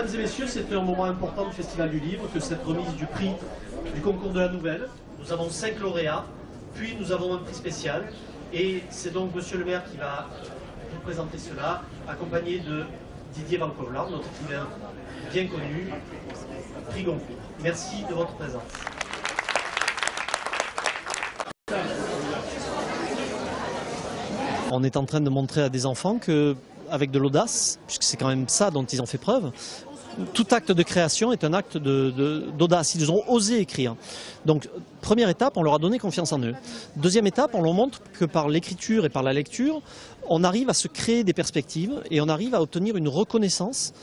Mesdames et messieurs, c'est un moment important du Festival du Livre que cette remise du prix du concours de la nouvelle. Nous avons 5 lauréats, puis nous avons un prix spécial. Et c'est donc Monsieur le maire qui va vous présenter cela, accompagné de Didier Van Kovlar, notre écrivain bien connu, prix Goncourt. Merci de votre présence. On est en train de montrer à des enfants que, avec de l'audace, puisque c'est quand même ça dont ils ont fait preuve, tout acte de création est un acte d'audace. Ils ont osé écrire. Donc, première étape, on leur a donné confiance en eux. Deuxième étape, on leur montre que par l'écriture et par la lecture, on arrive à se créer des perspectives et on arrive à obtenir une reconnaissance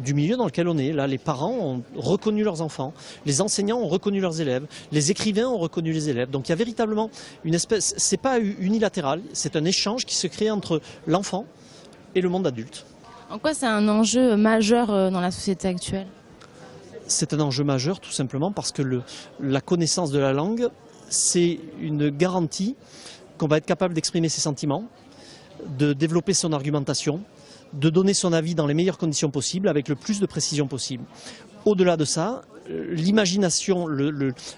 du milieu dans lequel on est. Là, les parents ont reconnu leurs enfants, les enseignants ont reconnu leurs élèves, les écrivains ont reconnu les élèves. Donc il y a véritablement une espèce, c'est pas unilatéral, c'est un échange qui se crée entre l'enfant et le monde adulte. En quoi c'est un enjeu majeur dans la société actuelle? C'est un enjeu majeur tout simplement parce que la connaissance de la langue, c'est une garantie qu'on va être capable d'exprimer ses sentiments, de développer son argumentation, de donner son avis dans les meilleures conditions possibles, avec le plus de précision possible. Au-delà de ça, l'imagination,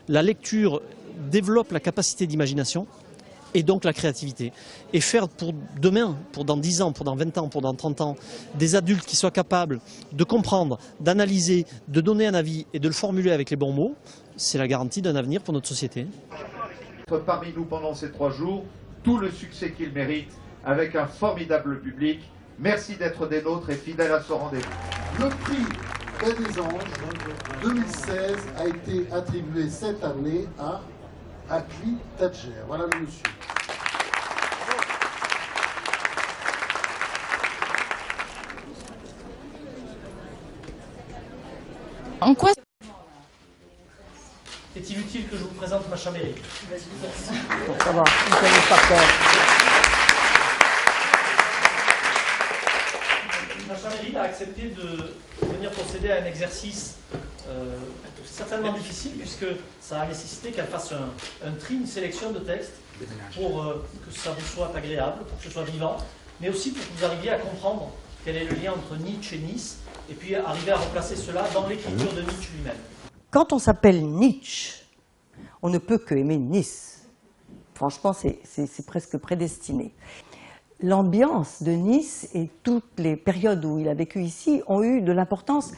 la lecture développe la capacité d'imagination et donc la créativité. Et faire pour demain, pour dans 10 ans, pour dans 20 ans, pour dans 30 ans, des adultes qui soient capables de comprendre, d'analyser, de donner un avis et de le formuler avec les bons mots, c'est la garantie d'un avenir pour notre société. Parmi nous pendant ces 3 jours, tout le succès qu'il mérite, avec un formidable public. Merci d'être des nôtres et fidèles à ce rendez-vous. Le prix Paix des Anges 2016 a été attribué cette année à Akli Tadjer. Voilà le monsieur. En quoi Est-il utile que je vous présente Macha Merry? Ça va, on connaît par cœur. Macha Merry a accepté de venir procéder à un exercice certainement difficile, puisque ça a nécessité qu'elle fasse un tri, une sélection de textes pour que ça vous soit agréable, pour que ce soit vivant, mais aussi pour que vous arriviez à comprendre quel est le lien entre Nietzsche et Nice, et puis arriver à replacer cela dans l'écriture de Nietzsche lui-même. Quand on s'appelle Nietzsche, on ne peut que aimer Nice. Franchement, c'est presque prédestiné. L'ambiance de Nice et toutes les périodes où il a vécu ici ont eu de l'importance,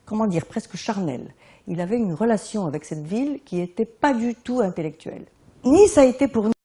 comment dire, presque charnelle. Il avait une relation avec cette ville qui n'était pas du tout intellectuelle. Nice a été pour nous